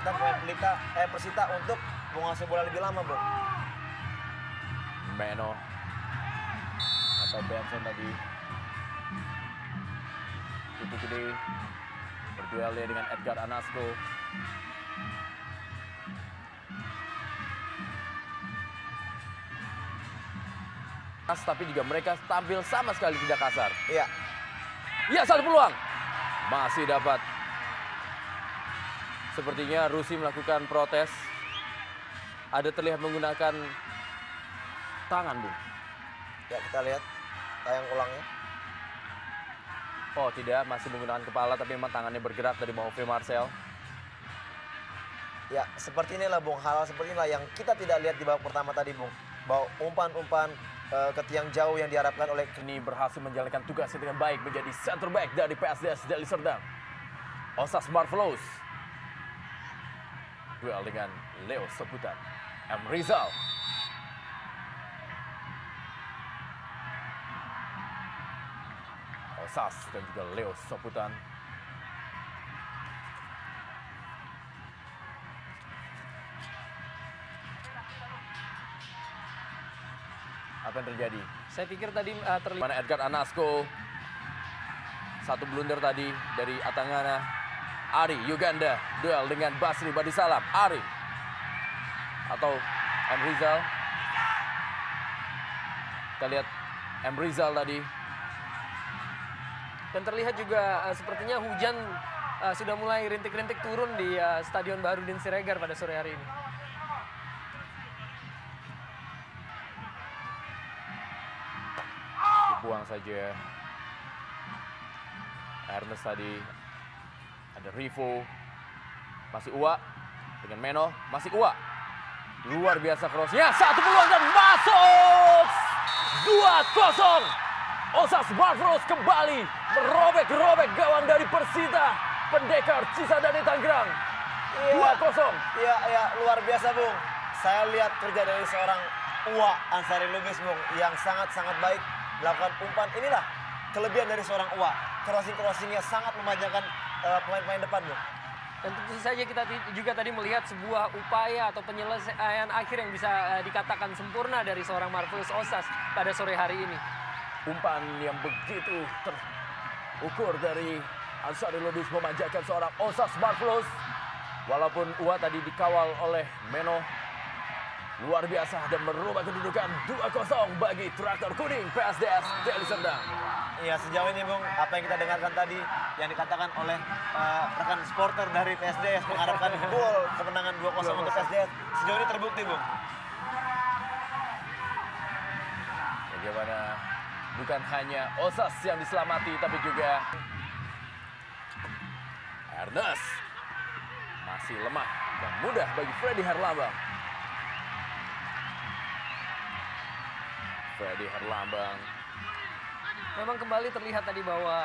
kesempatan pemain Persita untuk menguasai bola lebih lama, Bung. Meno atau Benson tadi. Itu gede. Berduel dia dengan Edgar Anasco. Tapi juga mereka tampil sama sekali tidak kasar. Iya. Ya, satu peluang. Masih dapat. Sepertinya Rusi melakukan protes. Ada terlihat menggunakan tangan, Bu. Ya, kita lihat tayang ulangnya. Oh, tidak. Masih menggunakan kepala, tapi memang tangannya bergerak dari Mauvais Marcel. Ya, seperti inilah, Bung. Hal-hal seperti inilah yang kita tidak lihat di babak pertama tadi, Bung. Bahwa umpan-umpan ke tiang jauh yang diharapkan oleh Ini berhasil menjalankan tugasnya dengan baik menjadi center back dari PSDS Deli Serdang. Osas Marvelous. Duel dengan Leo Sebutan. M. Rizal. Osas dan juga Leo Sebutan. Apa yang terjadi? Saya pikir tadi terlihat Mana Edgar Anasco. Satu blunder tadi dari Atangana. Ari Uganda. Duel dengan Basri Badisalam. Ari. Atau M. Rizal. Kita lihat M. Rizal tadi. dan terlihat juga sepertinya hujan sudah mulai rintik-rintik turun di Stadion Baharudin Siregar pada sore hari ini. Dibuang saja. Ernest tadi. Ada Rivo. Masih Uwa. Dengan Meno. Masih Uwa. Luar biasa crossnya. Satu peluang dan masuk. 2-0. Osas Marvelous kembali merobek-robek gawang dari Persita. Pendekar Cisadane Tangerang. 2-0. Iya, luar biasa, Bung. Saya lihat kerja dari seorang Uwa Ansari Lubis, Bung, yang sangat-sangat baik melakukan umpan. Inilah kelebihan dari seorang Uwa. Crossing-crossingnya sangat memanjakan pemain-pemain depan, Bung. Dan tentu saja kita juga tadi melihat sebuah upaya atau penyelesaian akhir yang bisa dikatakan sempurna dari seorang Marvelous Osas pada sore hari ini. Umpan yang begitu terukur dari Ansari Lubis memanjakan seorang Osas Marvelous. Walaupun Uwa tadi dikawal oleh Meno. Luar biasa dan merubah kedudukan 2-0 bagi Traktor Kuning PSDS Deli Serdang. Iya, sejauh ini, Bung, apa yang kita dengarkan tadi yang dikatakan oleh rekan supporter dari PSDS mengharapkan gol kemenangan 2-0 untuk PSDS sejauh ini terbukti, Bung. Bagaimana bukan hanya Osas yang diselamati tapi juga Ernest masih lemah dan mudah bagi Freddy Herlambang. Freddy Herlambang. Memang kembali terlihat tadi bahwa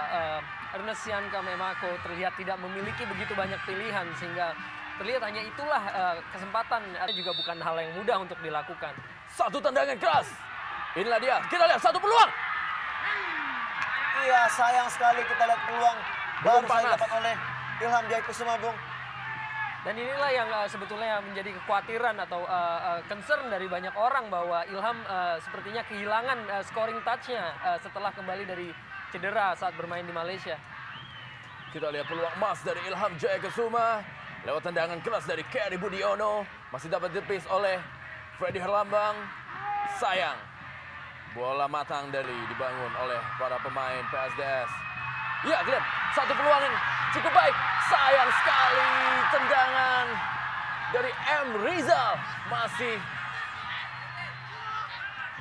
Ernest Sianka Memako terlihat tidak memiliki begitu banyak pilihan sehingga terlihat hanya itulah kesempatan. Ada juga bukan hal yang mudah untuk dilakukan. Satu tendangan keras. Inilah dia. Kita lihat satu peluang. Iya, sayang sekali kita lihat peluang baru saja panas. dapat oleh Ilham Jaya Kusuma, Bung. Dan inilah yang sebetulnya menjadi kekhawatiran atau concern dari banyak orang bahwa Ilham sepertinya kehilangan scoring touch-nya setelah kembali dari cedera saat bermain di Malaysia. Kita lihat peluang emas dari Ilham Jaya Kusuma. Lewat tendangan keras dari Kerry Budiono. Masih dapat ditepis oleh Freddy Herlambang. Sayang. Bola matang dari dibangun oleh para pemain PSDS. Ya, lihat. Satu peluang yang cukup baik. Sayang sekali tendangan dari M. Rizal. Masih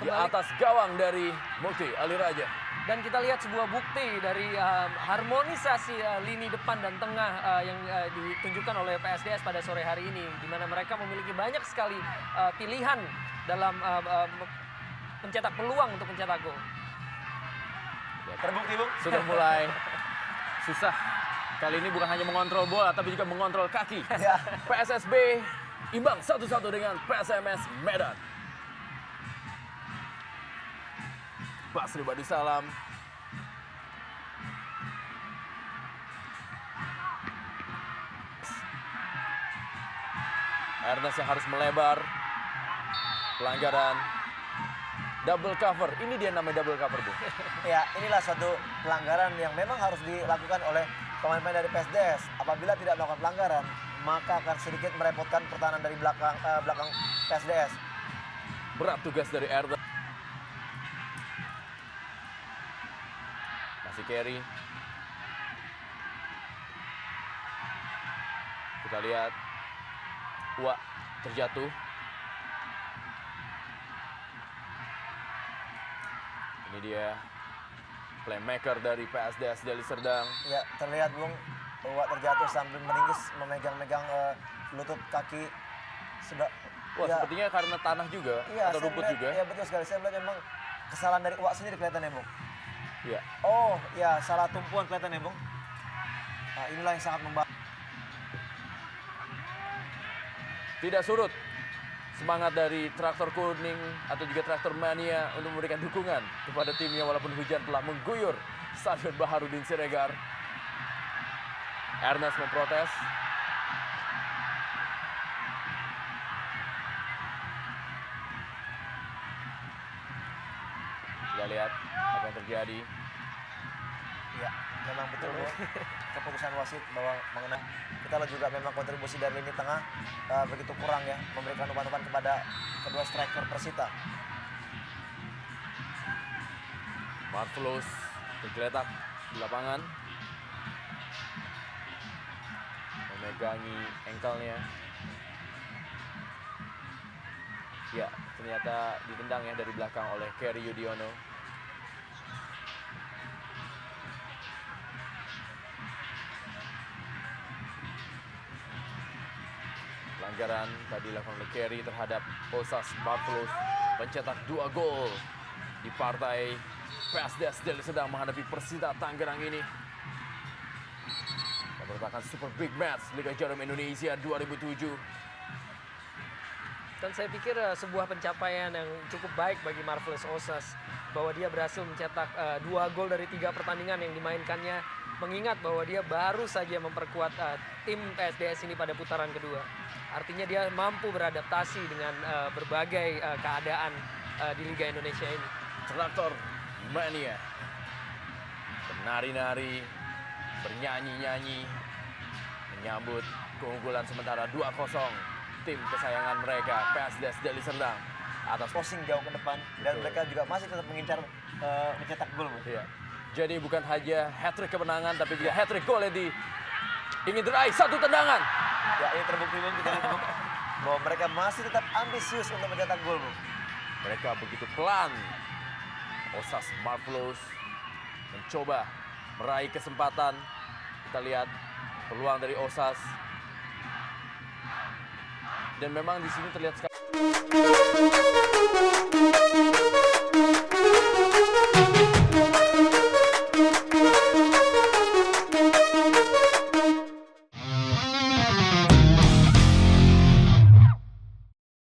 di atas gawang dari Mukti Ali Raja. Dan kita lihat sebuah bukti dari harmonisasi lini depan dan tengah yang ditunjukkan oleh PSDS pada sore hari ini. Di mana mereka memiliki banyak sekali pilihan dalam mencetak peluang untuk mencetak gol. Ya, Terbukti, Bung. sudah mulai susah. Kali ini bukan hanya mengontrol bola, tapi juga mengontrol kaki. Ya. PSSB imbang 1-1 dengan PSMS Medan. Basri Badisalam. Ernest yang harus melebar. Pelanggaran. Double cover. Ini dia namanya double cover, Bu. Ya, inilah suatu pelanggaran yang memang harus dilakukan oleh pemain-pemain dari PSDS. Apabila tidak melakukan pelanggaran, maka akan sedikit merepotkan pertahanan dari belakang PSDS. Berat tugas dari Ernest. Masih carry. Kita lihat. Wah, terjatuh. Ini dia playmaker dari PSDS Deli Serdang. Ya, terlihat Bung, Uwak terjatuh sambil meringis memegang-megang lutut kaki. Sudah. Wah, ya, sepertinya karena tanah juga iya, atau saya rumput melihat- juga. Iya, betul sekali. Saya melihat memang kesalahan dari Uwak sendiri kelihatannya, Bung. Iya. Oh, ya, salah tumpuan kelihatannya, Bung. Nah, inilah yang sangat membahas. Tidak surut semangat dari Traktor Kuning atau juga Traktor Mania untuk memberikan dukungan kepada timnya walaupun hujan telah mengguyur Stadion Baharudin Siregar. Ernest memprotes. Kita lihat apa yang terjadi. Ya, memang betul Bung. Keputusan wasit bahwa mengenai kita juga memang kontribusi dari lini tengah begitu kurang ya, memberikan umpan-umpan kepada kedua striker Persita. Marvelous tergeletak di lapangan. Memegangi engkelnya. Ya, ternyata ditendang ya dari belakang oleh Kerry Yudiono. Pelanggaran tadi dilakukan oleh Kerry terhadap Osas Marvelous, pencetak 2 gol di partai PSDS Deli sedang menghadapi Persita Tangerang ini. Yang merupakan super big match Liga Jarum Indonesia 2007. Dan saya pikir sebuah pencapaian yang cukup baik bagi Marvelous Osas bahwa dia berhasil mencetak 2 gol dari 3 pertandingan yang dimainkannya, mengingat bahwa dia baru saja memperkuat tim PSDS ini pada putaran kedua. Artinya dia mampu beradaptasi dengan berbagai keadaan di Liga Indonesia ini. Traktor Mania menari-nari, bernyanyi-nyanyi, menyambut keunggulan sementara 2-0 tim kesayangan mereka PSDS Deli Serdang atas Crossing jauh ke depan dan Betul. mereka juga masih tetap mengincar mencetak gol, Bung. Iya. Jadi bukan hanya hat-trick kemenangan tapi juga hat-trick gol yang ingin diraih satu tendangan. Ya, ini terbukti Bung, kita lihat Bung, bahwa mereka masih tetap ambisius untuk mencetak gol, Bung. Mereka begitu pelan. Osas Marvelous mencoba meraih kesempatan. Kita lihat peluang dari Osas. Dan memang di sini terlihat sekali